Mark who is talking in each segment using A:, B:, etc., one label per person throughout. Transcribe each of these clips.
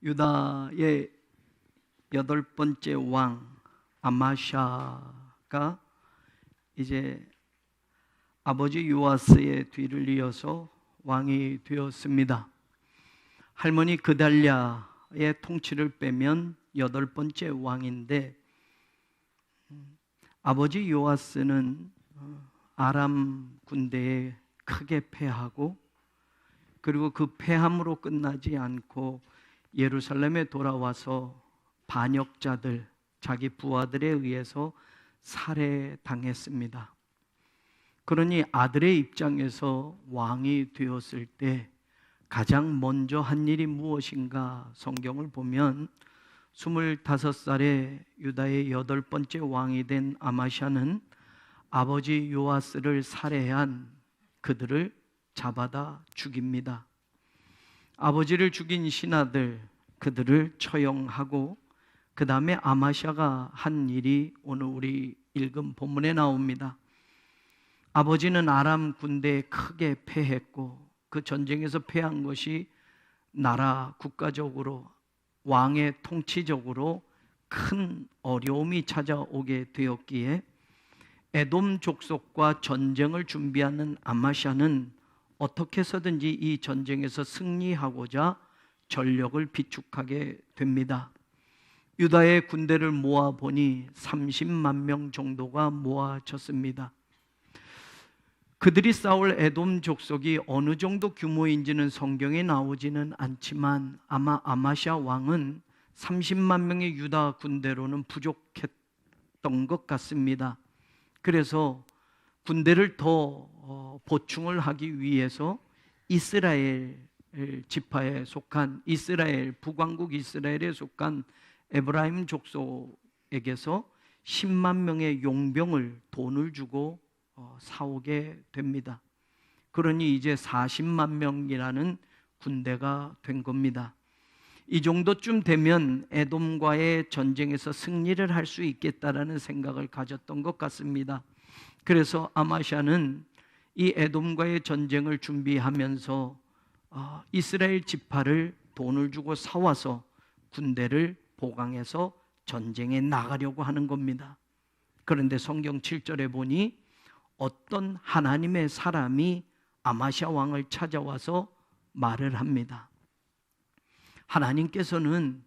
A: 유다의 8번째 왕 아마샤가 이제 아버지 요아스의 뒤를 이어서 왕이 되었습니다. 할머니 그달랴의 통치를 빼면 8번째 왕인데, 아버지 요아스는 아람 군대에 크게 패하고, 그리고 그 패함으로 끝나지 않고 예루살렘에 돌아와서 반역자들, 자기 부하들에 의해서 살해당했습니다. 그러니 아들의 입장에서 왕이 되었을 때 가장 먼저 한 일이 무엇인가 성경을 보면 25살에 유다의 8번째 왕이 된 아마샤는 아버지 요아스를 살해한 그들을 잡아다 죽입니다. 아버지를 죽인 신하들, 그들을 처형하고 그 다음에 아마샤가 한 일이 오늘 우리 읽은 본문에 나옵니다. 아버지는 아람 군대에 크게 패했고, 그 전쟁에서 패한 것이 나라 국가적으로 왕의 통치적으로 큰 어려움이 찾아오게 되었기에 에돔 족속과 전쟁을 준비하는 아마샤는 어떻게 해서든지 이 전쟁에서 승리하고자 전력을 비축하게 됩니다. 유다의 군대를 모아보니 30만 명 정도가 모아졌습니다. 그들이 싸울 에돔 족속이 어느 정도 규모인지는 성경에 나오지는 않지만 아마 아마샤 왕은 30만 명의 유다 군대로는 부족했던 것 같습니다. 그래서 군대를 더 보충을 하기 위해서 이스라엘 지파에 속한 이스라엘, 북왕국 이스라엘에 속한 에브라임 족속에게서 10만 명의 용병을 돈을 주고 사오게 됩니다. 그러니 이제 40만 명이라는 군대가 된 겁니다. 이 정도쯤 되면 에돔과의 전쟁에서 승리를 할 수 있겠다라는 생각을 가졌던 것 같습니다. 그래서 아마샤는 이 에돔과의 전쟁을 준비하면서 이스라엘 지파를 돈을 주고 사와서 군대를 보강해서 전쟁에 나가려고 하는 겁니다. 그런데 성경 7절에 보니 어떤 하나님의 사람이 아마샤 왕을 찾아와서 말을 합니다. 하나님께서는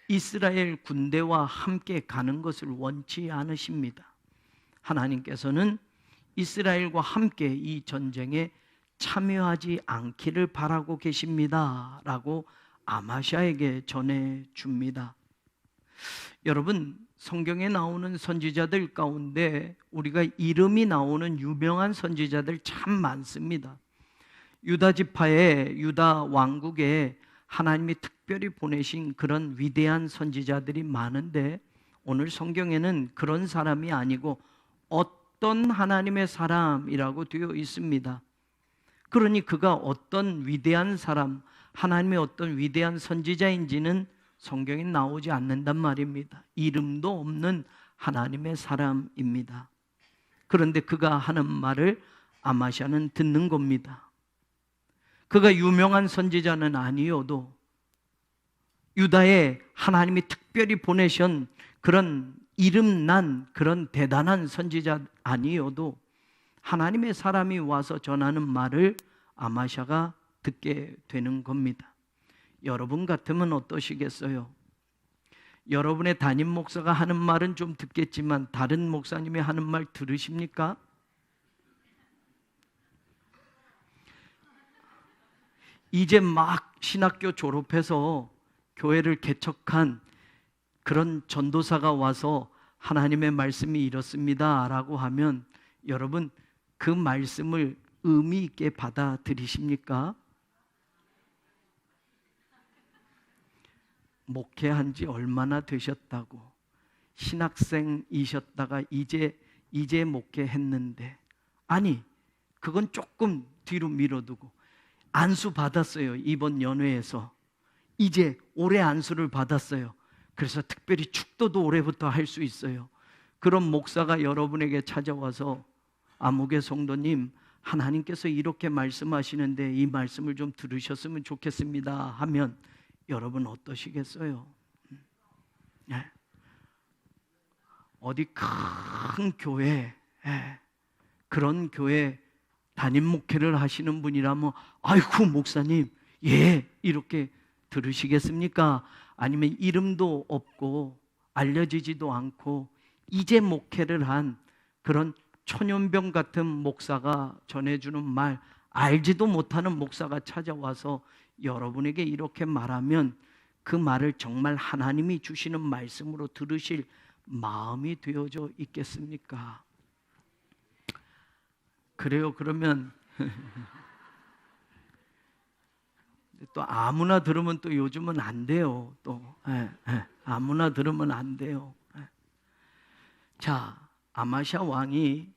A: 이스라엘 군대와 함께 가는 것을 원치 않으십니다. 하나님께서는 이스라엘과 함께 이 전쟁에 참여하지 않기를 바라고 계십니다 라고 아마샤에게 전해줍니다. 여러분, 성경에 나오는 선지자들 가운데 우리가 이름이 나오는 유명한 선지자들 참 많습니다. 유다 지파의 유다 왕국에 하나님이 특별히 보내신 그런 위대한 선지자들이 많은데, 오늘 성경에는 그런 사람이 아니고 어떤 하나님의 사람이라고 되어 있습니다. 그러니 그가 어떤 위대한 사람, 하나님의 어떤 위대한 선지자인지는 성경에 나오지 않는단 말입니다. 이름도 없는 하나님의 사람입니다. 그런데 그가 하는 말을 아마샤는 듣는 겁니다. 그가 유명한 선지자는 아니어도 유다에 하나님이 특별히 보내신 그런 이름난 그런 대단한 선지자 아니어도 하나님의 사람이 와서 전하는 말을 아마샤가 듣게 되는 겁니다. 여러분 같으면 어떠시겠어요? 여러분의 담임 목사가 하는 말은 좀 듣겠지만 다른 목사님이 하는 말 들으십니까? 이제 막 신학교 졸업해서 교회를 개척한 그런 전도사가 와서 하나님의 말씀이 이렇습니다 라고 하면 여러분 그 말씀을 의미 있게 받아들이십니까? 목회한 지 얼마나 되셨다고, 신학생이셨다가 이제 목회했는데, 아니 그건 조금 뒤로 미뤄두고 안수 받았어요. 이번 연회에서 이제 올해 안수를 받았어요. 그래서 특별히 축도도 올해부터 할 수 있어요. 그런 목사가 여러분에게 찾아와서 아무개 성도님, 하나님께서 이렇게 말씀하시는데 이 말씀을 좀 들으셨으면 좋겠습니다 하면 여러분 어떠시겠어요? 네. 어디 큰 교회, 그런 교회 담임 목회를 하시는 분이라면 아이고 목사님, 예, 이렇게 들으시겠습니까? 아니면 이름도 없고 알려지지도 않고 이제 목회를 한 그런 초년병 같은 목사가 전해주는 말, 알지도 못하는 목사가 찾아와서 여러분에게 이렇게 말하면 그 말을 정말 하나님이 주시는 말씀으로 들으실 마음이 되어져 있겠습니까? 그래요. 그러면 또 아무나 들으면 또 요즘은 안 돼요. 또 아무나 들으면 안 돼요. 자, 아마샤 왕이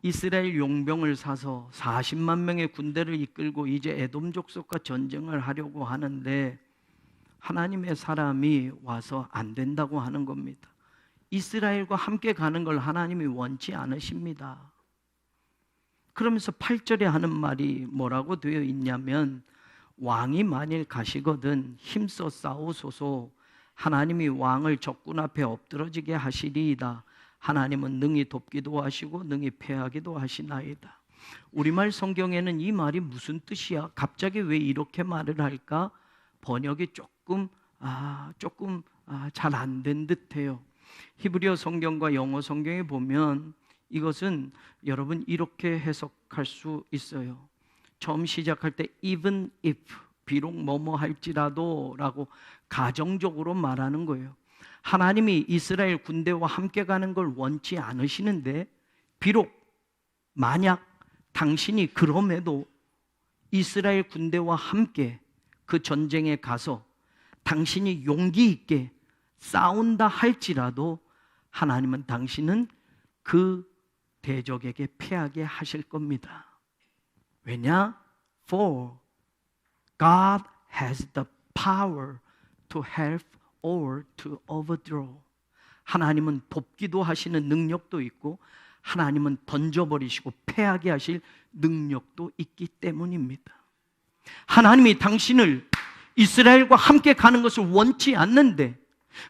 A: 이스라엘 용병을 사서 40만 명의 군대를 이끌고 이제 에돔 족속과 전쟁을 하려고 하는데 하나님의 사람이 와서 안 된다고 하는 겁니다. 이스라엘과 함께 가는 걸 하나님이 원치 않으십니다. 그러면서 8절에 하는 말이 뭐라고 되어 있냐면 왕이 만일 가시거든 힘써 싸우소서. 하나님이 왕을 적군 앞에 엎드러지게 하시리이다. 하나님은 능히 돕기도 하시고 능히 패하기도 하시나이다. 우리말 성경에는 이 말이 무슨 뜻이야? 갑자기 왜 이렇게 말을 할까? 번역이 조금 잘 안 된 듯해요. 히브리어 성경과 영어 성경에 보면 이것은 여러분 이렇게 해석할 수 있어요. 처음 시작할 때 even if, 비록 뭐뭐 할지라도 라고 가정적으로 말하는 거예요. 하나님이 이스라엘 군대와 함께 가는 걸 원치 않으시는데 비록 만약 당신이 그럼에도 이스라엘 군대와 함께 그 전쟁에 가서 당신이 용기 있게 싸운다 할지라도 하나님은 당신은 그 대적에게 패하게 하실 겁니다. 왜냐? For God has the power to help or to overthrow. 하나님은 돕기도 하시는 능력도 있고 하나님은 던져버리시고 패하게 하실 능력도 있기 때문입니다. 하나님이 당신을 이스라엘과 함께 가는 것을 원치 않는데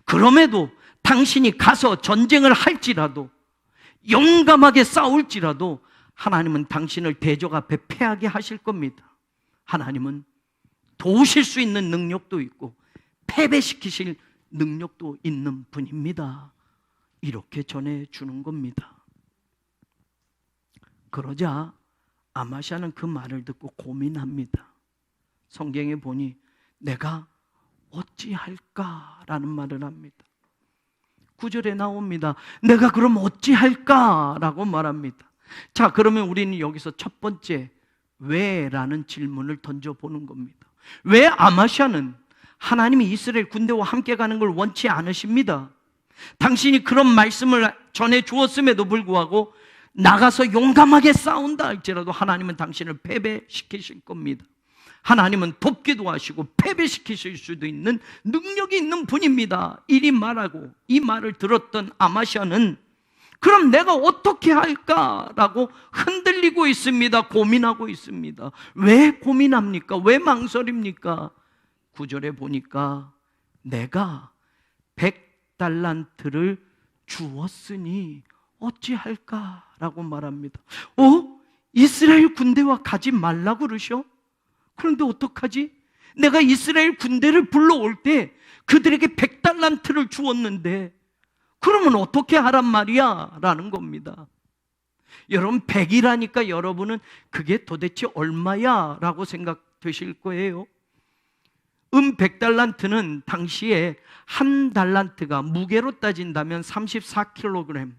A: 그럼에도 당신이 가서 전쟁을 할지라도 용감하게 싸울지라도 하나님은 당신을 대적 앞에 패하게 하실 겁니다. 하나님은 도우실 수 있는 능력도 있고 패배시키실 능력도 있는 분입니다. 이렇게 전해주는 겁니다. 그러자 아마샤는 그 말을 듣고 고민합니다. 성경에 보니 내가 어찌할까라는 말을 합니다. 9절에 나옵니다. 내가 그럼 어찌할까라고 말합니다. 자, 그러면 우리는 여기서 첫 번째 왜라는 질문을 던져보는 겁니다. 왜 아마샤는 하나님이 이스라엘 군대와 함께 가는 걸 원치 않으십니다. 당신이 그런 말씀을 전해 주었음에도 불구하고 나가서 용감하게 싸운다 할지라도 하나님은 당신을 패배시키실 겁니다. 하나님은 돕기도 하시고 패배시키실 수도 있는 능력이 있는 분입니다. 이리 말하고 이 말을 들었던 아마샤는 그럼 내가 어떻게 할까라고 흔들리고 있습니다. 고민하고 있습니다. 왜 고민합니까? 왜 망설입니까? 9절에 보니까 내가 100달란트를 주었으니 어찌할까라고 말합니다. 이스라엘 군대와 가지 말라고 그러셔? 그런데 어떡하지? 내가 이스라엘 군대를 불러올 때 그들에게 100달란트를 주었는데 그러면 어떻게 하란 말이야? 라는 겁니다. 여러분 100이라니까 여러분은 그게 도대체 얼마야? 라고 생각되실 거예요. 100달란트는 당시에 한 달란트가 무게로 따진다면 34kg,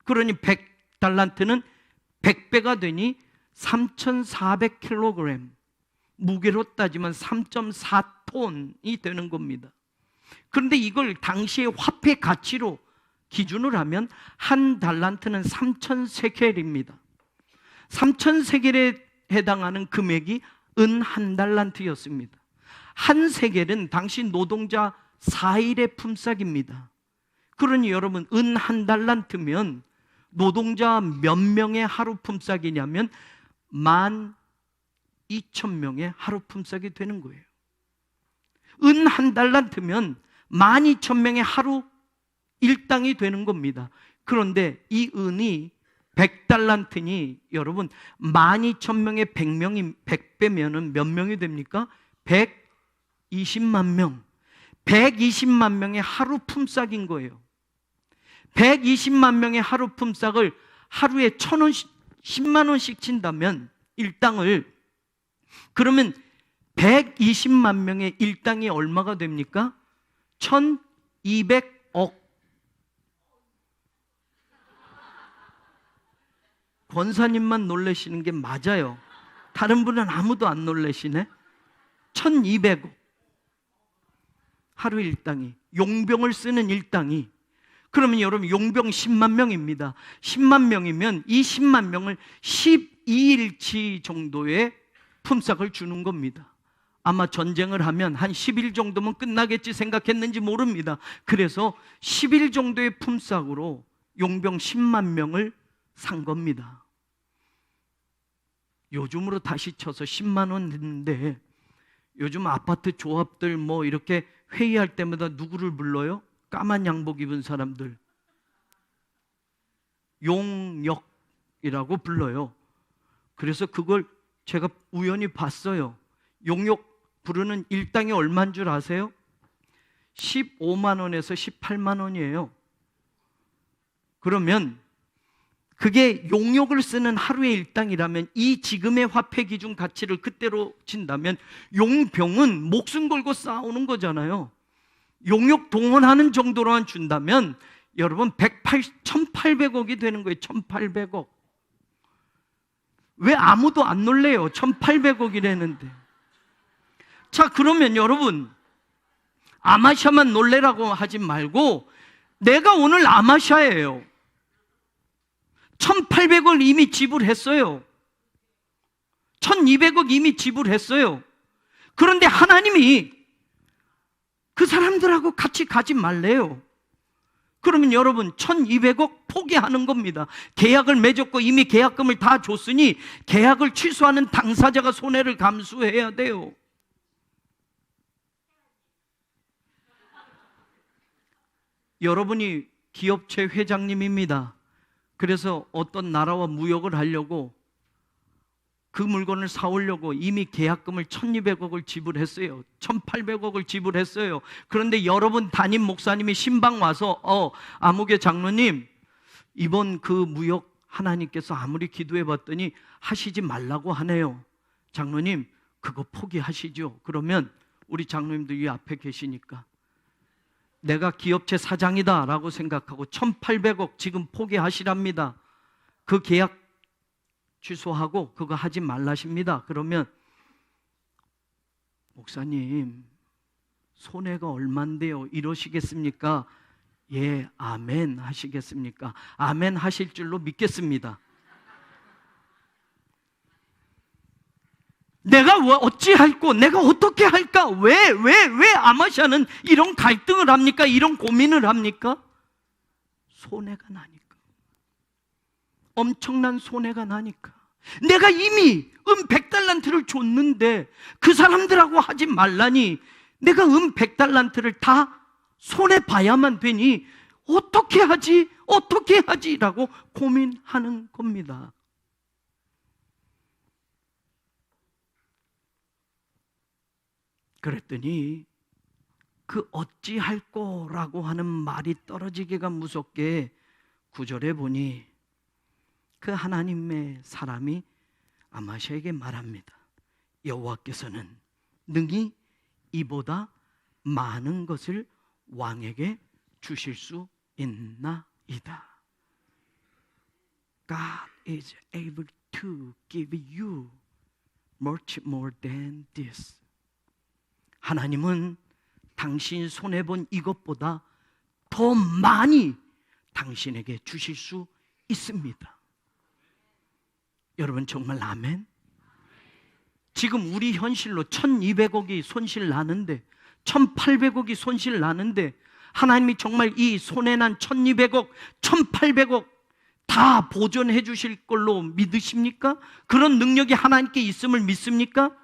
A: 그러니 100달란트는 100배가 되니 3400kg, 무게로 따지면 3.4톤이 되는 겁니다. 그런데 이걸 당시의 화폐 가치로 기준을 하면 한 달란트는 3,000세겔입니다. 3,000세겔에 해당하는 금액이 은 한 달란트였습니다. 한 세겔은 당시 노동자 4일의 품삯입니다. 그러니 여러분 은 한 달란트면 노동자 몇 명의 하루 품삯이냐면 12,000명의 하루 품삯이 되는 거예요. 은 한 달란트면 12,000명의 하루 일당이 되는 겁니다. 그런데 이 은이 100달란트니 여러분 12,000명의 100배면은 몇 명이 됩니까? 120만 명. 120만 명의 하루 품삯인 거예요. 120만 명의 하루 품삯을 하루에 1,000원씩, 10만 원씩 친다면 일당을, 그러면 120만 명의 일당이 얼마가 됩니까? 1,200억. 권사님만 놀라시는 게 맞아요. 다른 분은 아무도 안 놀라시네. 1,200억. 하루 일당이, 용병을 쓰는 일당이. 그러면 여러분 용병 10만 명입니다. 10만 명이면 이 10만 명을 12일치 정도의 품삯을 주는 겁니다. 아마 전쟁을 하면 한 10일 정도면 끝나겠지 생각했는지 모릅니다. 그래서 10일 정도의 품삯으로 용병 10만 명을 산 겁니다. 요즘으로 다시 쳐서 10만 원 했는데, 요즘 아파트 조합들 뭐 이렇게 회의할 때마다 누구를 불러요? 까만 양복 입은 사람들. 용역이라고 불러요. 그래서 그걸 제가 우연히 봤어요. 용역 부르는 일당이 얼마인 줄 아세요? 15만 원에서 18만 원이에요. 그러면 그게 용역을 쓰는 하루의 일당이라면 이 지금의 화폐 기준 가치를 그때로 친다면 용병은 목숨 걸고 싸우는 거잖아요. 용역 동원하는 정도로만 준다면 여러분 1,800억이 되는 거예요. 1,800억. 왜 아무도 안 놀래요? 1,800억이라는데. 자, 그러면 여러분 아마샤만 놀래라고 하지 말고, 내가 오늘 아마샤예요. 1,800억 이미 지불했어요. 1,200억 이미 지불했어요. 그런데 하나님이 그 사람들하고 같이 가지 말래요. 그러면 여러분 1,200억 포기하는 겁니다. 계약을 맺었고 이미 계약금을 다 줬으니 계약을 취소하는 당사자가 손해를 감수해야 돼요. 여러분이 기업체 회장님입니다. 그래서 어떤 나라와 무역을 하려고 그 물건을 사오려고 이미 계약금을 1,200억을 지불했어요. 1,800억을 지불했어요. 그런데 여러분 담임 목사님이 신방 와서 아무개 장로님, 이번 그 무역 하나님께서 아무리 기도해 봤더니 하시지 말라고 하네요. 장로님 그거 포기하시죠. 그러면 우리 장로님들 이 앞에 계시니까 내가 기업체 사장이다 라고 생각하고 1,800억 지금 포기하시랍니다. 그 계약 취소하고 그거 하지 말라십니다. 그러면 목사님 손해가 얼만데요? 이러시겠습니까? 예, 아멘 하시겠습니까? 아멘 하실 줄로 믿겠습니다. 내가 어찌할꼬, 내가 어떻게 할까? 왜 아마샤는 이런 갈등을 합니까? 이런 고민을 합니까? 손해가 나니까. 엄청난 손해가 나니까. 내가 이미 100달란트를 줬는데 그 사람들하고 하지 말라니, 내가 100달란트를 다 손해봐야만 되니 어떻게 하지? 어떻게 하지? 라고 고민하는 겁니다. 그랬더니 그 어찌할꼬라고 하는 말이 떨어지기가 무섭게 9절에 보니 그 하나님의 사람이 아마샤에게 말합니다. 여호와께서는 능히 이보다 많은 것을 왕에게 주실 수 있나이다. God is able to give you much more than this. 하나님은 당신 손해본 이것보다 더 많이 당신에게 주실 수 있습니다. 여러분 정말 아멘? 지금 우리 현실로 1,200억이 손실 나는데, 1,800억이 손실 나는데 하나님이 정말 이 손해난 1,200억, 1,800억 다 보존해 주실 걸로 믿으십니까? 그런 능력이 하나님께 있음을 믿습니까?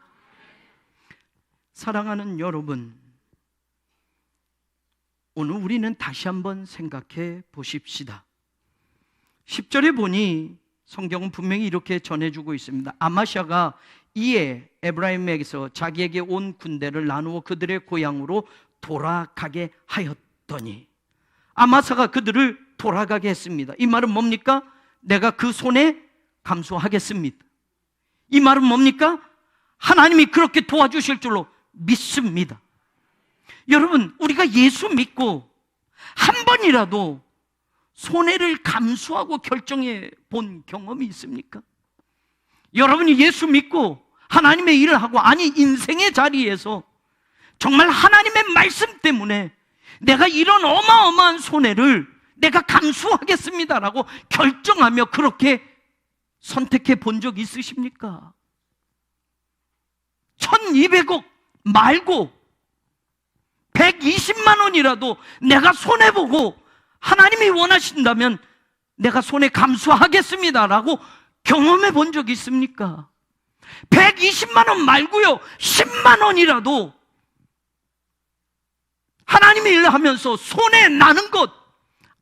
A: 사랑하는 여러분, 오늘 우리는 다시 한번 생각해 보십시다. 10절에 보니 성경은 분명히 이렇게 전해주고 있습니다. 아마샤가 이에 에브라임에게서 자기에게 온 군대를 나누어 그들의 고향으로 돌아가게 하였더니, 아마사가 그들을 돌아가게 했습니다. 이 말은 뭡니까? 내가 그 손에 감수하겠습니다. 이 말은 뭡니까? 하나님이 그렇게 도와주실 줄로 믿습니다. 여러분, 우리가 예수 믿고 한 번이라도 손해를 감수하고 결정해 본 경험이 있습니까? 여러분이 예수 믿고 하나님의 일을 하고, 아니 인생의 자리에서 정말 하나님의 말씀 때문에 내가 이런 어마어마한 손해를 내가 감수하겠습니다라고 결정하며 그렇게 선택해 본 적 있으십니까? 1200억 말고 120만 원이라도 내가 손해보고 하나님이 원하신다면 내가 손해 감수하겠습니다라고 경험해 본 적 있습니까? 120만 원 말고요, 10만 원이라도 하나님의 일을 하면서 손해 나는 것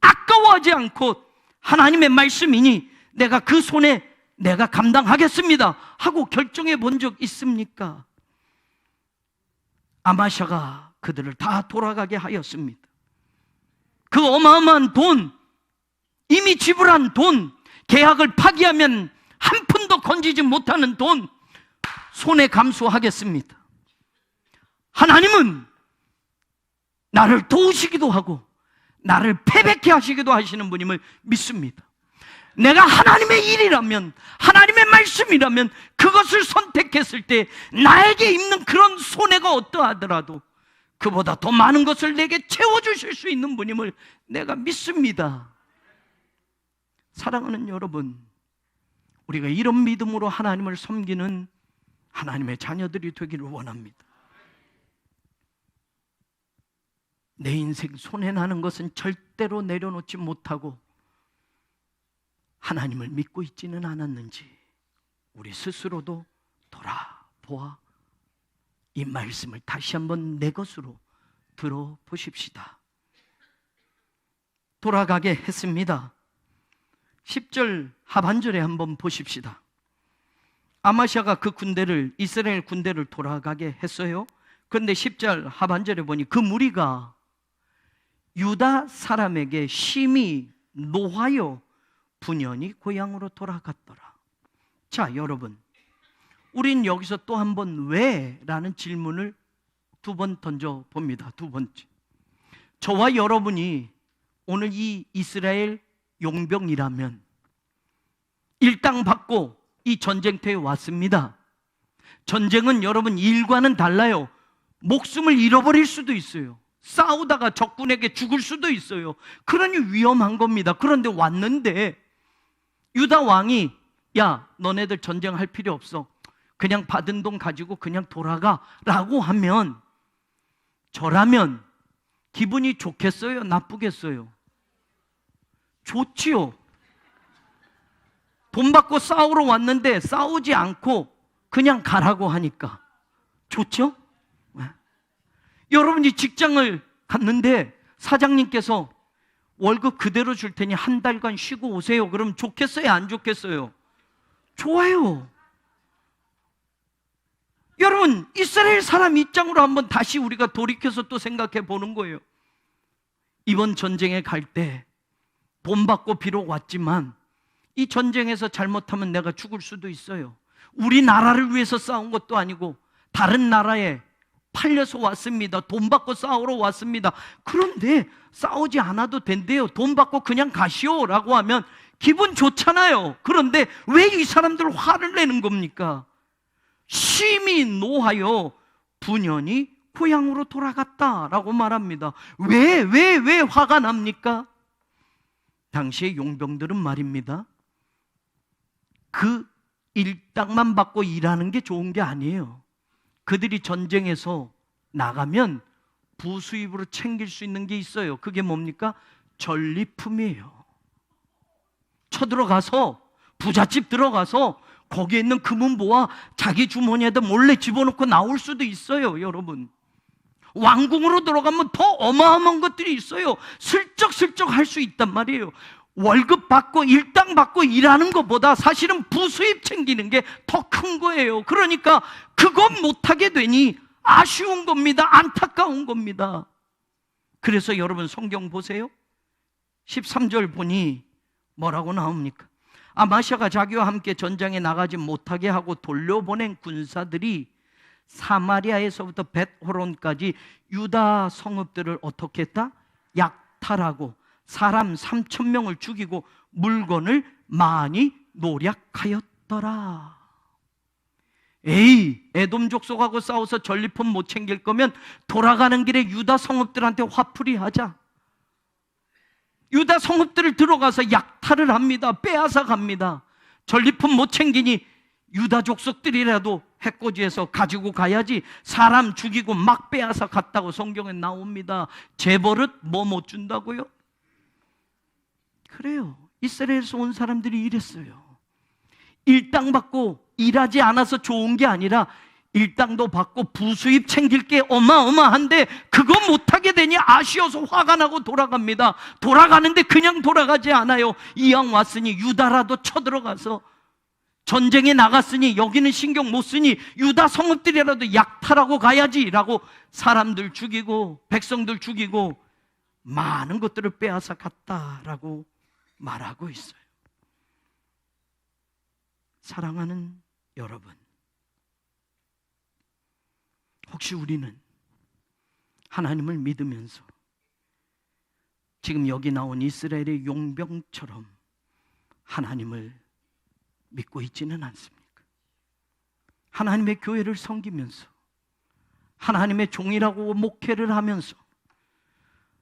A: 아까워하지 않고 하나님의 말씀이니 내가 그 손해 내가 감당하겠습니다 하고 결정해 본 적 있습니까? 아마샤가 그들을 다 돌아가게 하였습니다. 그 어마어마한 돈, 이미 지불한 돈, 계약을 파기하면 한 푼도 건지지 못하는 돈, 손해 감수하겠습니다. 하나님은 나를 도우시기도 하고 나를 패배케 하시기도 하시는 분임을 믿습니다. 내가 하나님의 일이라면, 하나님의 말씀이라면 그것을 선택했을 때 나에게 입는 그런 손해가 어떠하더라도 그보다 더 많은 것을 내게 채워주실 수 있는 분임을 내가 믿습니다. 사랑하는 여러분, 우리가 이런 믿음으로 하나님을 섬기는 하나님의 자녀들이 되기를 원합니다. 내 인생 손해나는 것은 절대로 내려놓지 못하고 하나님을 믿고 있지는 않았는지 우리 스스로도 돌아보아 이 말씀을 다시 한번 내 것으로 들어보십시다. 돌아가게 했습니다. 10절 하반절에 한번 보십시다. 아마샤가 그 군대를, 이스라엘 군대를 돌아가게 했어요. 그런데 10절 하반절에 보니 그 무리가 유다 사람에게 심히 노하여 분연히 고향으로 돌아갔더라. 자, 여러분, 우린 여기서 또 한 번 왜? 라는 질문을 두 번 던져봅니다. 두 번째, 저와 여러분이 오늘 이 이스라엘 용병이라면 일당 받고 이 전쟁터에 왔습니다. 전쟁은 여러분 일과는 달라요. 목숨을 잃어버릴 수도 있어요. 싸우다가 적군에게 죽을 수도 있어요. 그러니 위험한 겁니다. 그런데 왔는데 유다 왕이 야, 너네들 전쟁할 필요 없어. 그냥 받은 돈 가지고 그냥 돌아가 라고 하면 저라면 기분이 좋겠어요? 나쁘겠어요? 좋지요. 돈 받고 싸우러 왔는데 싸우지 않고 그냥 가라고 하니까 좋죠? 여러분이 직장을 갔는데 사장님께서 월급 그대로 줄 테니 한 달간 쉬고 오세요. 그럼 좋겠어요? 안 좋겠어요? 좋아요. 여러분, 이스라엘 사람 입장으로 한번 다시 우리가 돌이켜서 또 생각해 보는 거예요. 이번 전쟁에 갈 때 돈 받고 비록 왔지만 이 전쟁에서 잘못하면 내가 죽을 수도 있어요. 우리나라를 위해서 싸운 것도 아니고 다른 나라에 팔려서 왔습니다. 돈 받고 싸우러 왔습니다. 그런데 싸우지 않아도 된대요. 돈 받고 그냥 가시오 라고 하면 기분 좋잖아요. 그런데 왜 이 사람들 화를 내는 겁니까? 심히 노하여 분연히 고향으로 돌아갔다라고 말합니다. 왜 화가 납니까? 당시의 용병들은 말입니다, 그 일당만 받고 일하는 게 좋은 게 아니에요. 그들이 전쟁에서 나가면 부수입으로 챙길 수 있는 게 있어요. 그게 뭡니까? 전리품이에요. 쳐들어가서 부잣집 들어가서 거기에 있는 금은보화 자기 주머니에다 몰래 집어넣고 나올 수도 있어요. 여러분, 왕궁으로 들어가면 더 어마어마한 것들이 있어요. 슬쩍슬쩍 할 수 있단 말이에요. 월급 받고 일당 받고 일하는 것보다 사실은 부수입 챙기는 게 더 큰 거예요. 그러니까 그것 못하게 되니 아쉬운 겁니다. 안타까운 겁니다. 그래서 여러분 성경 보세요. 13절 보니 뭐라고 나옵니까? 아마샤가 자기와 함께 전장에 나가지 못하게 하고 돌려보낸 군사들이 사마리아에서부터 벳호론까지 유다 성읍들을 어떻게 했다? 약탈하고 사람 3,000명을 죽이고 물건을 많이 노략하였더라. 에이, 에돔 족속하고 싸워서 전리품 못 챙길 거면 돌아가는 길에 유다 성읍들한테 화풀이 하자. 유다 성읍들을 들어가서 약탈을 합니다. 빼앗아 갑니다. 전리품 못 챙기니 유다 족속들이라도 해코지해서 가지고 가야지. 사람 죽이고 막 빼앗아 갔다고 성경에 나옵니다. 재벌은 뭐 못 준다고요? 그래요. 이스라엘에서 온 사람들이 이랬어요. 일당 받고 일하지 않아서 좋은 게 아니라 일당도 받고 부수입 챙길 게 어마어마한데 그거 못하게 되니 아쉬워서 화가 나고 돌아갑니다. 돌아가는데 그냥 돌아가지 않아요. 이왕 왔으니 유다라도 쳐들어가서, 전쟁에 나갔으니 여기는 신경 못 쓰니 유다 성읍들이라도 약탈하고 가야지라고 사람들 죽이고 백성들 죽이고 많은 것들을 빼앗아 갔다라고 말하고 있어요. 사랑하는 여러분, 혹시 우리는 하나님을 믿으면서 지금 여기 나온 이스라엘의 용병처럼 하나님을 믿고 있지는 않습니까? 하나님의 교회를 섬기면서 하나님의 종이라고 목회를 하면서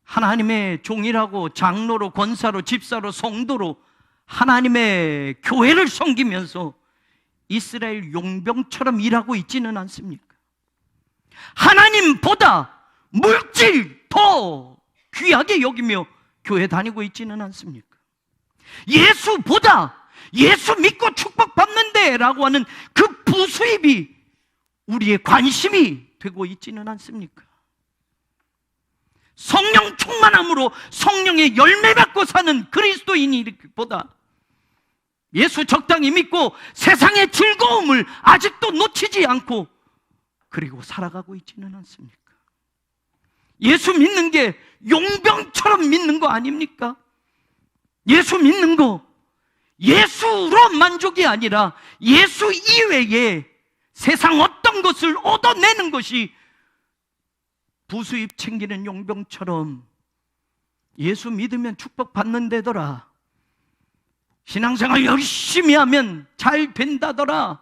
A: 하나님의 종이라고 장로로 권사로 집사로 성도로 하나님의 교회를 섬기면서 이스라엘 용병처럼 일하고 있지는 않습니까? 하나님보다 물질 더 귀하게 여기며 교회 다니고 있지는 않습니까? 예수보다 예수 믿고 축복받는데 라고 하는 그 부수입이 우리의 관심이 되고 있지는 않습니까? 성령 충만함으로 성령의 열매 받고 사는 그리스도인이보다 예수 적당히 믿고 세상의 즐거움을 아직도 놓치지 않고 그리고 살아가고 있지는 않습니까? 예수 믿는 게 용병처럼 믿는 거 아닙니까? 예수 믿는 거 예수로 만족이 아니라 예수 이외에 세상 어떤 것을 얻어내는 것이 부수입 챙기는 용병처럼 예수 믿으면 축복받는 데더라, 신앙생활 열심히 하면 잘 된다더라,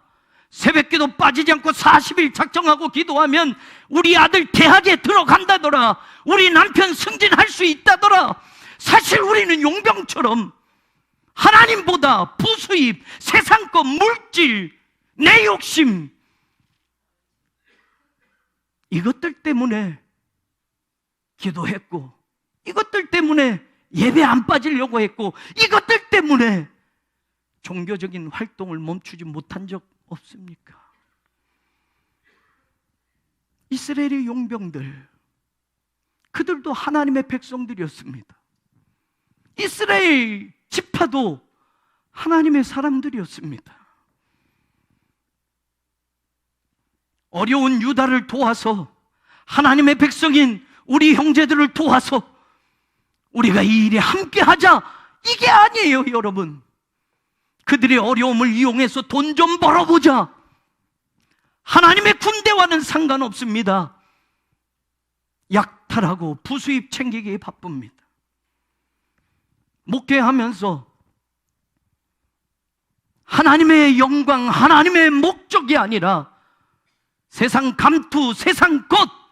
A: 새벽기도 빠지지 않고 40일 작정하고 기도하면 우리 아들 대학에 들어간다더라, 우리 남편 승진할 수 있다더라. 사실 우리는 용병처럼 하나님보다 부수입, 세상 것, 물질, 내 욕심, 이것들 때문에 기도했고 이것들 때문에 예배 안 빠지려고 했고 이것들 때문에 종교적인 활동을 멈추지 못한 적 없습니까? 이스라엘의 용병들, 그들도 하나님의 백성들이었습니다. 이스라엘 지파도 하나님의 사람들이었습니다. 어려운 유다를 도와서 하나님의 백성인 우리 형제들을 도와서 우리가 이 일에 함께 하자, 이게 아니에요. 여러분, 그들의 어려움을 이용해서 돈 좀 벌어보자, 하나님의 군대와는 상관없습니다. 약탈하고 부수입 챙기기에 바쁩니다. 목회하면서 하나님의 영광, 하나님의 목적이 아니라 세상 감투, 세상 것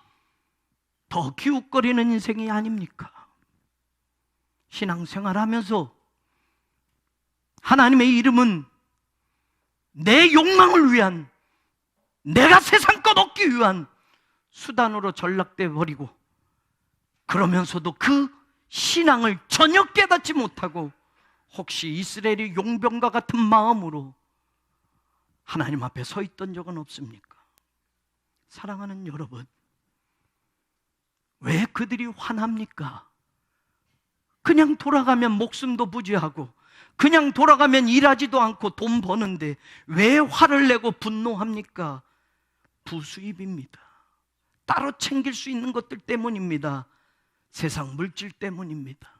A: 더 기웃거리는 인생이 아닙니까? 신앙생활하면서 하나님의 이름은 내 욕망을 위한, 내가 세상 것 얻기 위한 수단으로 전락돼 버리고, 그러면서도 그 신앙을 전혀 깨닫지 못하고 혹시 이스라엘의 용병과 같은 마음으로 하나님 앞에 서 있던 적은 없습니까? 사랑하는 여러분, 왜 그들이 화납니까? 그냥 돌아가면 목숨도 부지하고 그냥 돌아가면 일하지도 않고 돈 버는데 왜 화를 내고 분노합니까? 부수입입니다. 따로 챙길 수 있는 것들 때문입니다. 세상 물질 때문입니다.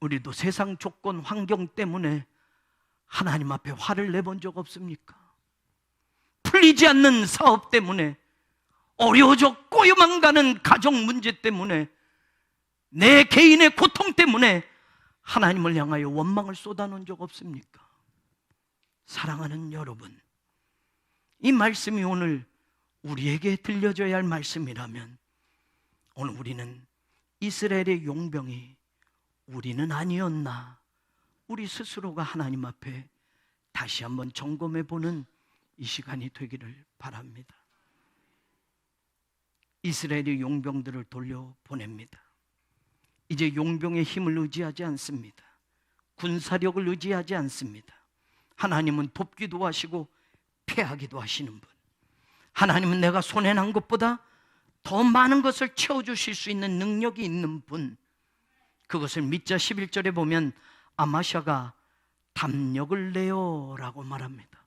A: 우리도 세상 조건, 환경 때문에 하나님 앞에 화를 내본 적 없습니까? 풀리지 않는 사업 때문에, 어려워져 꼬여만 가는 가정 문제 때문에, 내 개인의 고통 때문에 하나님을 향하여 원망을 쏟아놓은 적 없습니까? 사랑하는 여러분, 이 말씀이 오늘 우리에게 들려줘야 할 말씀이라면 오늘 우리는 이스라엘의 용병이 우리는 아니었나, 우리 스스로가 하나님 앞에 다시 한번 점검해 보는 이 시간이 되기를 바랍니다. 이스라엘의 용병들을 돌려보냅니다. 이제 용병의 힘을 의지하지 않습니다. 군사력을 의지하지 않습니다. 하나님은 돕기도 하시고 패하기도 하시는 분, 하나님은 내가 손해난 것보다 더 많은 것을 채워주실 수 있는 능력이 있는 분, 그것을 믿자 11절에 보면 아마샤가 담력을 내어 라고 말합니다.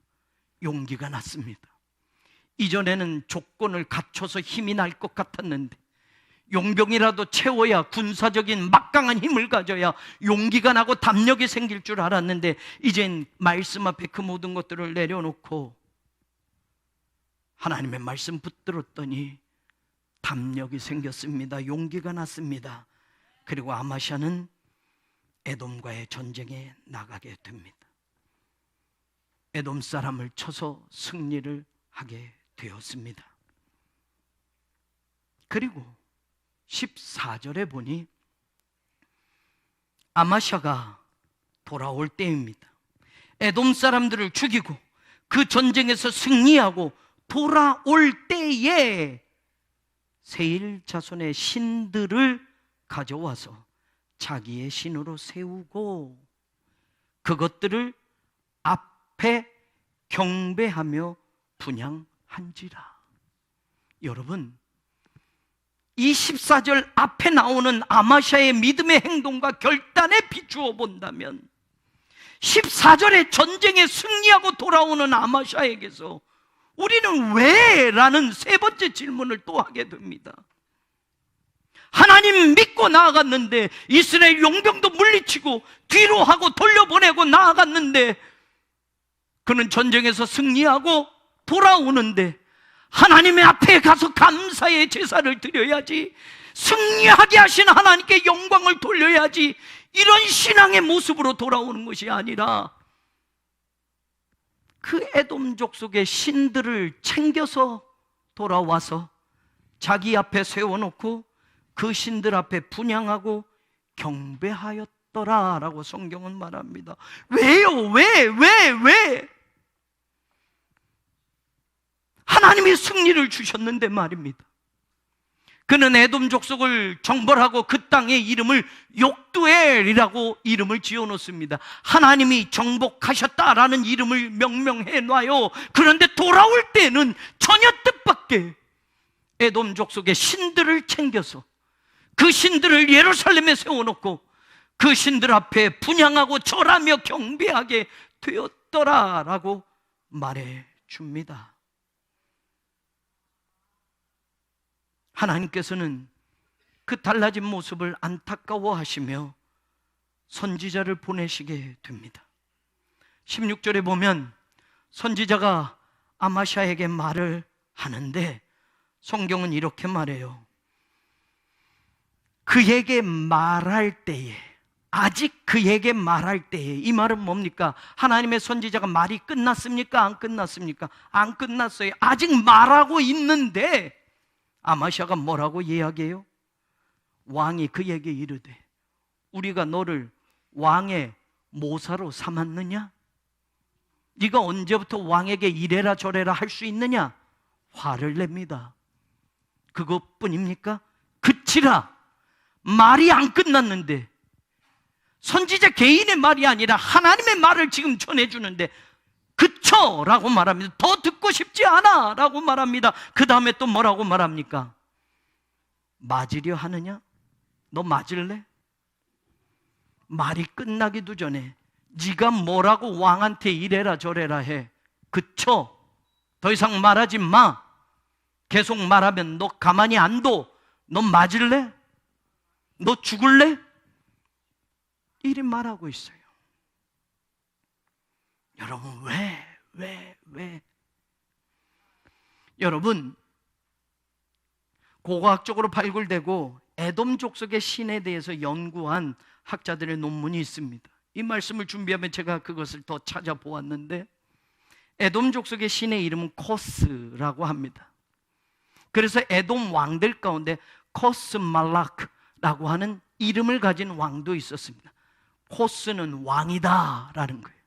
A: 용기가 났습니다. 이전에는 조건을 갖춰서 힘이 날 것 같았는데, 용병이라도 채워야, 군사적인 막강한 힘을 가져야 용기가 나고 담력이 생길 줄 알았는데, 이젠 말씀 앞에 그 모든 것들을 내려놓고 하나님의 말씀 붙들었더니 담력이 생겼습니다. 용기가 났습니다. 그리고 아마샤는 에돔과의 전쟁에 나가게 됩니다. 에돔 사람을 쳐서 승리를 하게 되었습니다. 그리고 14절에 보니 아마샤가 돌아올 때입니다. 에돔 사람들을 죽이고 그 전쟁에서 승리하고 돌아올 때에 세일 자손의 신들을 가져와서 자기의 신으로 세우고 그것들을 앞에 경배하며 분향한지라. 여러분, 이 14절 앞에 나오는 아마샤의 믿음의 행동과 결단에 비추어 본다면 14절의 전쟁에 승리하고 돌아오는 아마샤에게서 우리는 왜? 라는 세 번째 질문을 또 하게 됩니다. 하나님 믿고 나아갔는데, 이스라엘 용병도 물리치고 뒤로 하고 돌려보내고 나아갔는데, 그는 전쟁에서 승리하고 돌아오는데 하나님의 앞에 가서 감사의 제사를 드려야지, 승리하게 하신 하나님께 영광을 돌려야지, 이런 신앙의 모습으로 돌아오는 것이 아니라 그 에돔 족속의 신들을 챙겨서 돌아와서 자기 앞에 세워놓고 그 신들 앞에 분향하고 경배하였더라라고 성경은 말합니다. 왜요? 왜? 하나님이 승리를 주셨는데 말입니다. 그는 에돔 족속을 정벌하고 그 땅의 이름을 욕두엘이라고 이름을 지어놓습니다. 하나님이 정복하셨다라는 이름을 명명해 놔요. 그런데 돌아올 때는 전혀 뜻밖의 에돔 족속의 신들을 챙겨서 그 신들을 예루살렘에 세워놓고 그 신들 앞에 분향하고 절하며 경배하게 되었더라라고 말해 줍니다. 하나님께서는 그 달라진 모습을 안타까워하시며 선지자를 보내시게 됩니다. 16절에 보면 선지자가 아마샤에게 말을 하는데 성경은 이렇게 말해요. 그에게 말할 때에, 아직 그에게 말할 때에, 이 말은 뭡니까? 하나님의 선지자가 말이 끝났습니까? 안 끝났습니까? 안 끝났어요. 아직 말하고 있는데 아마샤가 뭐라고 이야기해요? 왕이 그에게 이르되 우리가 너를 왕의 모사로 삼았느냐? 네가 언제부터 왕에게 이래라 저래라 할 수 있느냐? 화를 냅니다. 그것뿐입니까? 그치라. 말이 안 끝났는데, 선지자 개인의 말이 아니라 하나님의 말을 지금 전해주는데 그쳐 라고 말합니다. 더 듣고 싶지 않아 라고 말합니다. 그 다음에 또 뭐라고 말합니까? 맞으려 하느냐? 너 맞을래? 말이 끝나기도 전에 네가 뭐라고 왕한테 이래라 저래라 해. 그쳐. 더 이상 말하지 마. 계속 말하면 너 가만히 안 둬. 너 맞을래? 너 죽을래? 이리 말하고 있어요. 여러분 왜? 여러분, 고고학적으로 발굴되고 에돔 족속의 신에 대해서 연구한 학자들의 논문이 있습니다. 이 말씀을 준비하면 제가 그것을 더 찾아보았는데, 에돔 족속의 신의 이름은 코스라고 합니다. 그래서 에돔 왕들 가운데 코스 말락라고 하는 이름을 가진 왕도 있었습니다. 코스는 왕이다 라는 거예요.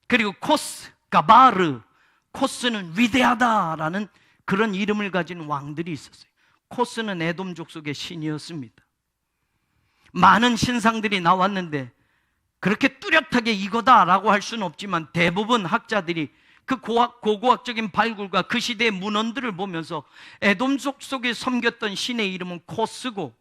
A: 그리고 코스, 가바르, 코스는 위대하다라는 그런 이름을 가진 왕들이 있었어요. 코스는 에돔 족속의 신이었습니다. 많은 신상들이 나왔는데 그렇게 뚜렷하게 이거다라고 할 수는 없지만 대부분 학자들이 그 고고학적인 발굴과 그 시대의 문헌들을 보면서 에돔 족속에 섬겼던 신의 이름은 코스고,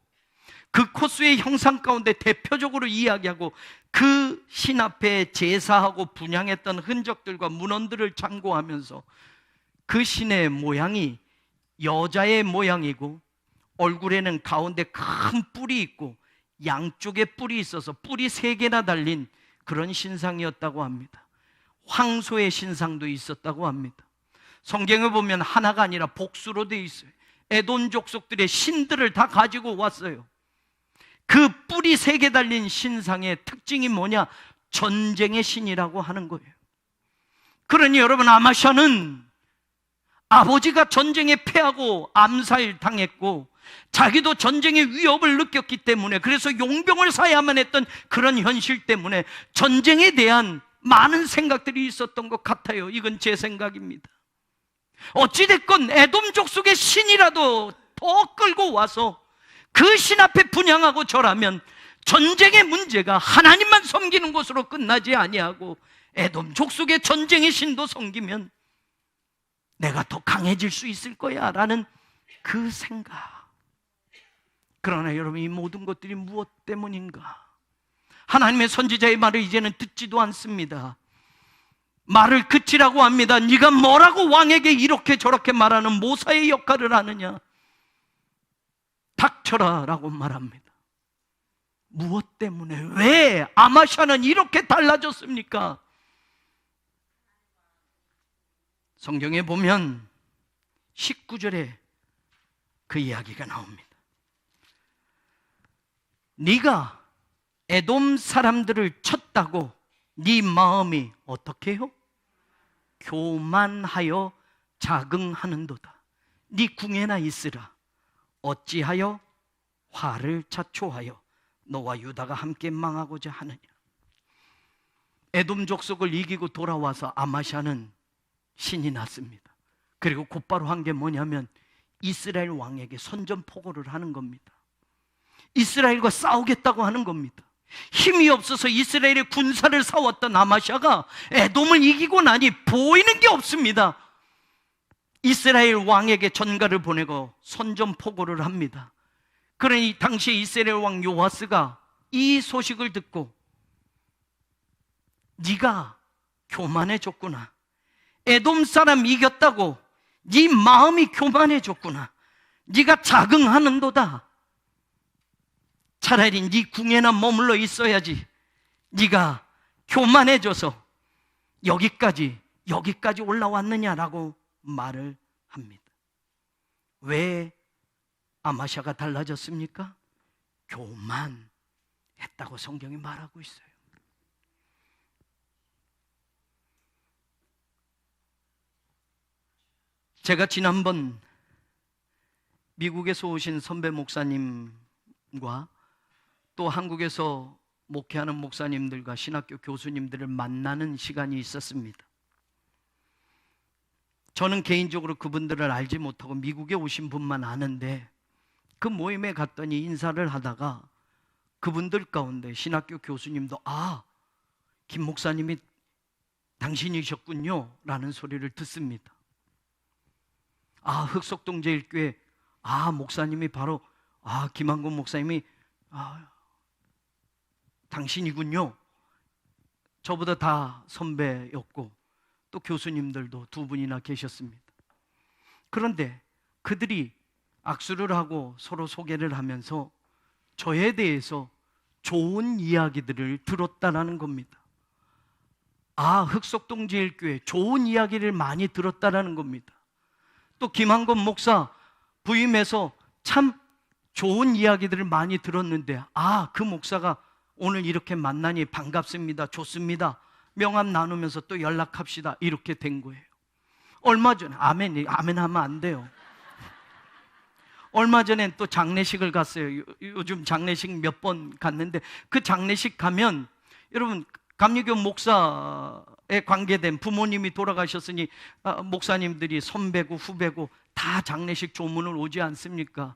A: 그 코스의 형상 가운데 대표적으로 이야기하고 그 신 앞에 제사하고 분향했던 흔적들과 문헌들을 참고하면서 그 신의 모양이 여자의 모양이고, 얼굴에는 가운데 큰 뿔이 있고 양쪽에 뿔이 있어서 뿔이 3개나 달린 그런 신상이었다고 합니다. 황소의 신상도 있었다고 합니다. 성경에 보면 하나가 아니라 복수로 되어 있어요. 에돔 족속들의 신들을 다 가지고 왔어요. 그 뿔이 3개 달린 신상의 특징이 뭐냐? 전쟁의 신이라고 하는 거예요. 그러니 여러분, 아마샤는 아버지가 전쟁에 패하고 암살당했고 자기도 전쟁의 위협을 느꼈기 때문에, 그래서 용병을 사야만 했던 그런 현실 때문에 전쟁에 대한 많은 생각들이 있었던 것 같아요. 이건 제 생각입니다. 어찌됐건 에돔 족속의 신이라도 더 끌고 와서 그 신 앞에 분향하고 절하면 전쟁의 문제가 하나님만 섬기는 것으로 끝나지 아니하고 에돔 족속의 전쟁의 신도 섬기면 내가 더 강해질 수 있을 거야 라는 그 생각. 그러나 여러분, 이 모든 것들이 무엇 때문인가? 하나님의 선지자의 말을 이제는 듣지도 않습니다. 말을 그치라고 합니다. 네가 뭐라고 왕에게 이렇게 저렇게 말하는 모사의 역할을 하느냐? 닥쳐라 라고 말합니다. 무엇 때문에, 왜 아마샤는 이렇게 달라졌습니까? 성경에 보면 19절에 그 이야기가 나옵니다. 네가 에돔 사람들을 쳤다고 네 마음이 어떻게 해요? 교만하여 자긍하는도다. 네 궁에나 있으라. 어찌하여 화를 자초하여 너와 유다가 함께 망하고자 하느냐? 에돔 족속을 이기고 돌아와서 아마샤는 신이 났습니다. 그리고 곧바로 한 게 뭐냐면 이스라엘 왕에게 선전포고를 하는 겁니다. 이스라엘과 싸우겠다고 하는 겁니다. 힘이 없어서 이스라엘의 군사를 싸웠던 아마샤가 에돔을 이기고 나니 보이는 게 없습니다. 이스라엘 왕에게 전가를 보내고 선전포고를 합니다. 그러니 당시 이스라엘 왕 요아스가 이 소식을 듣고 네가 교만해졌구나. 에돔 사람 이겼다고 네 마음이 교만해졌구나. 네가 자긍하는도다. 차라리 네 궁에나 머물러 있어야지. 네가 교만해져서 여기까지 올라왔느냐라고 말을 합니다. 왜 아마샤가 달라졌습니까? 교만했다고 성경이 말하고 있어요. 제가 지난번 미국에서 오신 선배 목사님과 또 한국에서 목회하는 목사님들과 신학교 교수님들을 만나는 시간이 있었습니다. 저는 개인적으로 그분들을 알지 못하고 미국에 오신 분만 아는데, 그 모임에 갔더니 인사를 하다가 그분들 가운데 신학교 교수님도 김 목사님이 당신이셨군요 라는 소리를 듣습니다. 흑석동제일교회 목사님이 바로 김한곤 목사님이 당신이군요. 저보다 다 선배였고 또 교수님들도 두 분이나 계셨습니다. 그런데 그들이 악수를 하고 서로 소개를 하면서 저에 대해서 좋은 이야기들을 들었다라는 겁니다. 흑석동제일교회 좋은 이야기를 많이 들었다라는 겁니다. 또 김한곤 목사 부임해서 참 좋은 이야기들을 많이 들었는데 그 목사가 오늘 이렇게 만나니 반갑습니다. 좋습니다. 명함 나누면서 또 연락합시다. 이렇게 된 거예요. 얼마 전에 아멘 하면 안 돼요. 얼마 전엔 또 장례식을 갔어요. 요즘 장례식 몇 번 갔는데 그 장례식 가면 여러분 감리교 목사에 관계된 부모님이 돌아가셨으니 목사님들이 선배고 후배고 다 장례식 조문을 오지 않습니까?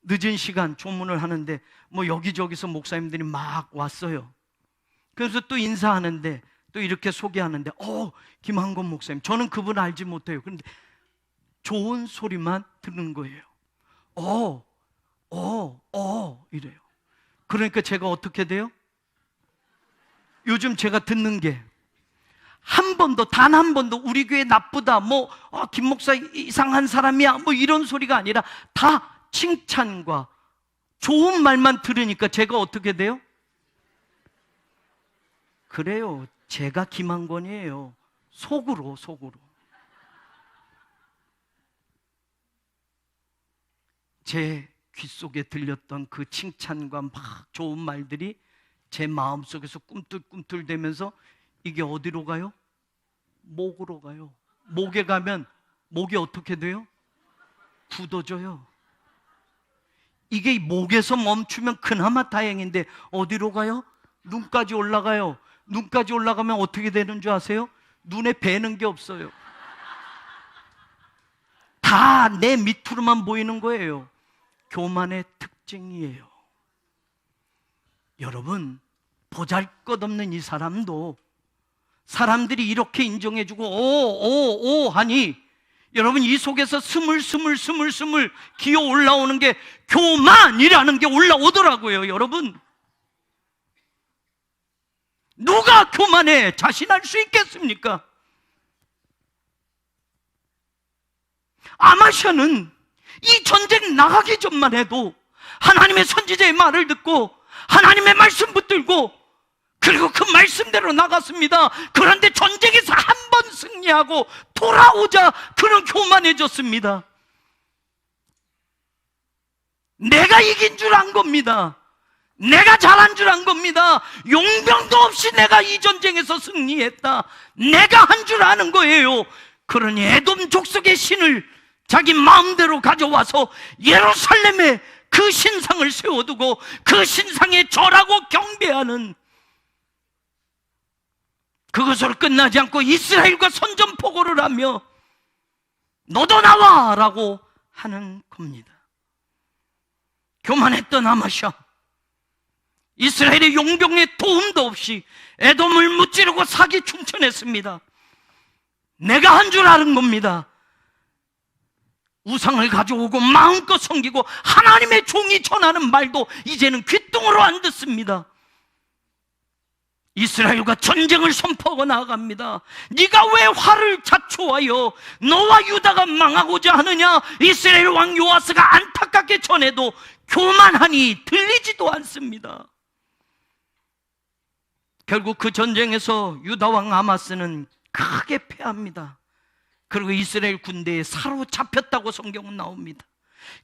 A: 늦은 시간 조문을 하는데 여기저기서 목사님들이 막 왔어요. 그래서 또 인사하는데 또 이렇게 소개하는데 김한곤 목사님, 저는 그분 알지 못해요. 그런데 좋은 소리만 듣는 거예요. 이래요. 그러니까 제가 어떻게 돼요? 요즘 제가 듣는 게 단 한 번도 우리 교회 나쁘다, 김 목사 이상한 사람이야, 이런 소리가 아니라 다 칭찬과 좋은 말만 들으니까 제가 어떻게 돼요? 그래요. 제가 김한곤이에요. 속으로. 제 귓속에 들렸던 그 칭찬과 막 좋은 말들이 제 마음속에서 꿈틀꿈틀대면서 이게 어디로 가요? 목으로 가요. 목에 가면 목이 어떻게 돼요? 굳어져요. 이게 목에서 멈추면 그나마 다행인데 어디로 가요? 눈까지 올라가요. 눈까지 올라가면 어떻게 되는 줄 아세요? 눈에 뵈는 게 없어요. 다 내 밑으로만 보이는 거예요. 교만의 특징이에요. 여러분, 보잘것없는 이 사람도 사람들이 이렇게 인정해주고 오 하니 여러분 이 속에서 스물스물 기어 올라오는 게 교만이라는 게 올라오더라고요. 여러분, 누가 교만에 자신할 수 있겠습니까? 아마샤는 이 전쟁 나가기 전만 해도 하나님의 선지자의 말을 듣고 하나님의 말씀 붙들고 그리고 그 말씀대로 나갔습니다. 그런데 전쟁에서 한 번 승리하고 돌아오자 그는 교만해졌습니다. 내가 이긴 줄 안 겁니다. 내가 잘한 줄 안 겁니다. 용병도 없이 내가 이 전쟁에서 승리했다. 내가 한 줄 아는 거예요. 그러니 에돔 족속의 신을 자기 마음대로 가져와서 예루살렘에 그 신상을 세워두고 그 신상에 절하고 경배하는, 그것으로 끝나지 않고 이스라엘과 선전포고를 하며 너도 나와 라고 하는 겁니다. 교만했던 아마샤, 이스라엘의 용병의 도움도 없이 에돔을 무찌르고 사기 충천했습니다. 내가 한 줄 아는 겁니다. 우상을 가져오고 마음껏 섬기고 하나님의 종이 전하는 말도 이제는 귓등으로 안 듣습니다. 이스라엘과 전쟁을 선포하고 나아갑니다. 네가 왜 화를 자초하여 너와 유다가 망하고자 하느냐? 이스라엘 왕 요아스가 안타깝게 전해도 교만하니 들리지도 않습니다. 결국 그 전쟁에서 유다 왕 아마스는 크게 패합니다. 그리고 이스라엘 군대에 사로잡혔다고 성경은 나옵니다.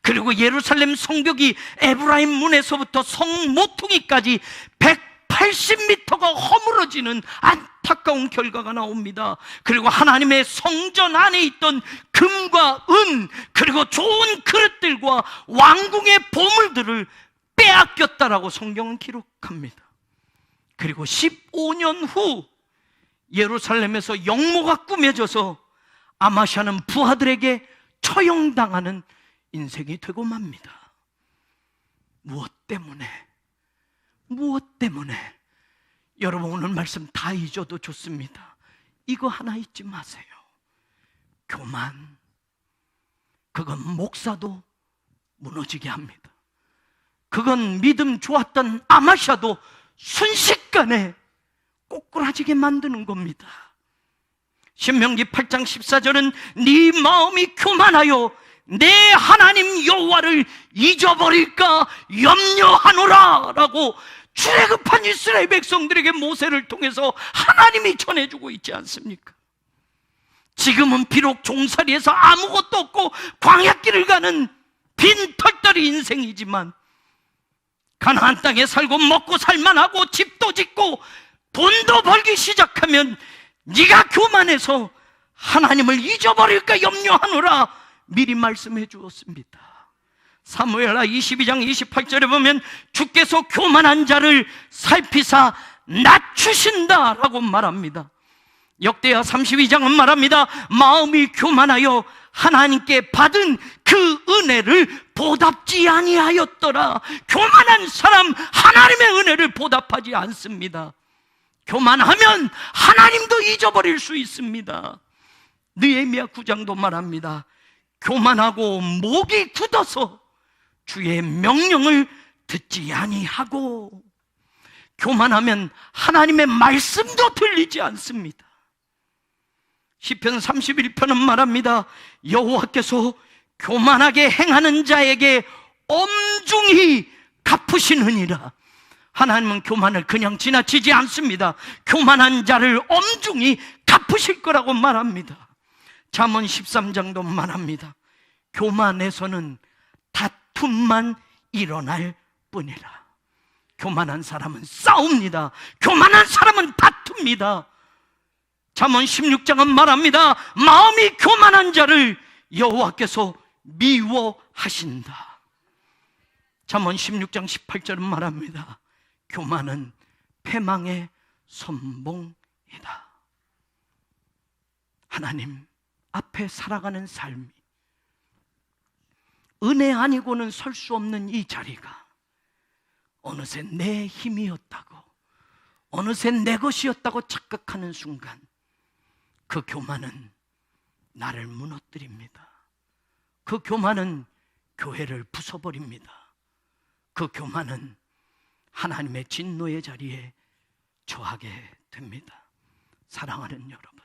A: 그리고 예루살렘 성벽이 에브라임 문에서부터 성 모퉁이까지 180m가 허물어지는 안타까운 결과가 나옵니다. 그리고 하나님의 성전 안에 있던 금과 은, 그리고 좋은 그릇들과 왕궁의 보물들을 빼앗겼다라고 성경은 기록합니다. 그리고 15년 후 예루살렘에서 영모가 꾸며져서 아마샤는 부하들에게 처형당하는 인생이 되고 맙니다. 무엇 때문에? 여러분, 오늘 말씀 다 잊어도 좋습니다. 이거 하나 잊지 마세요. 교만. 그건 목사도 무너지게 합니다. 그건 믿음 좋았던 아마샤도 순식간에 꼬꾸라지게 만드는 겁니다. 신명기 8장 14절은 네 마음이 교만하여 내 하나님 여호와를 잊어버릴까 염려하노라 라고 출애굽한 이스라엘 백성들에게 모세를 통해서 하나님이 전해주고 있지 않습니까? 지금은 비록 종살이에서 아무것도 없고 광야길을 가는 빈 털떨이 인생이지만 가나안 땅에 살고 먹고 살만하고 집도 짓고 돈도 벌기 시작하면 네가 교만해서 하나님을 잊어버릴까 염려하노라 미리 말씀해 주었습니다. 사무엘하 22장 28절에 보면 주께서 교만한 자를 살피사 낮추신다라고 말합니다. 역대하 32장은 말합니다. 마음이 교만하여 하나님께 받은 그 은혜를 보답지 아니하였더라. 교만한 사람 하나님의 은혜를 보답하지 않습니다. 교만하면 하나님도 잊어버릴 수 있습니다. 느헤미야 9장도 말합니다. 교만하고 목이 굳어서 주의 명령을 듣지 아니하고, 교만하면 하나님의 말씀도 들리지 않습니다. 시편 31편은 말합니다. 여호와께서 교만하게 행하는 자에게 엄중히 갚으시느니라. 하나님은 교만을 그냥 지나치지 않습니다. 교만한 자를 엄중히 갚으실 거라고 말합니다. 잠언 13장도 말합니다. 교만에서는 다툼만 일어날 뿐이라. 교만한 사람은 싸웁니다. 교만한 사람은 다툽니다. 잠언 16장은 말합니다. 마음이 교만한 자를 여호와께서 미워하신다. 잠언 16장 18절은 말합니다. 교만은 패망의 선봉이다. 하나님 앞에 살아가는 삶이 은혜 아니고는 설 수 없는 이 자리가 어느새 내 힘이었다고, 어느새 내 것이었다고 착각하는 순간 그 교만은 나를 무너뜨립니다. 그 교만은 교회를 부숴버립니다. 그 교만은 하나님의 진노의 자리에 처하게 됩니다. 사랑하는 여러분,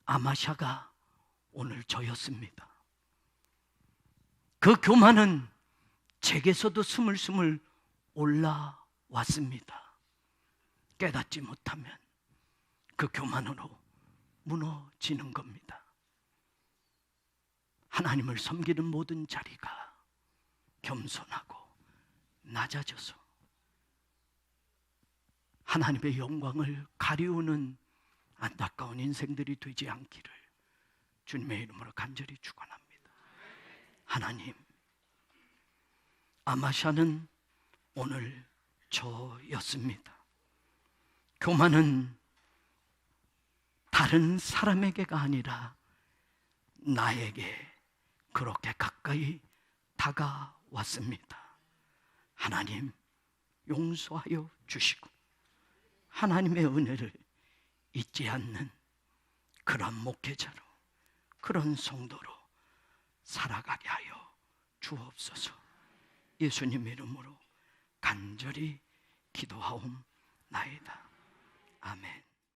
A: 아마샤가 오늘 저였습니다. 그 교만은 제게서도 스물스물 올라왔습니다. 깨닫지 못하면 그 교만으로 무너지는 겁니다. 하나님을 섬기는 모든 자리가 겸손하고 낮아져서 하나님의 영광을 가리우는 안타까운 인생들이 되지 않기를 주님의 이름으로 간절히 축원합니다. 하나님, 아마샤는 오늘 저였습니다. 교만은 다른 사람에게가 아니라 나에게 그렇게 가까이 다가왔습니다. 하나님, 용서하여 주시고 하나님의 은혜를 잊지 않는 그런 목회자로, 그런 성도로 살아가게 하여 주옵소서. 예수님 이름으로 간절히 기도하옵나이다. 아멘.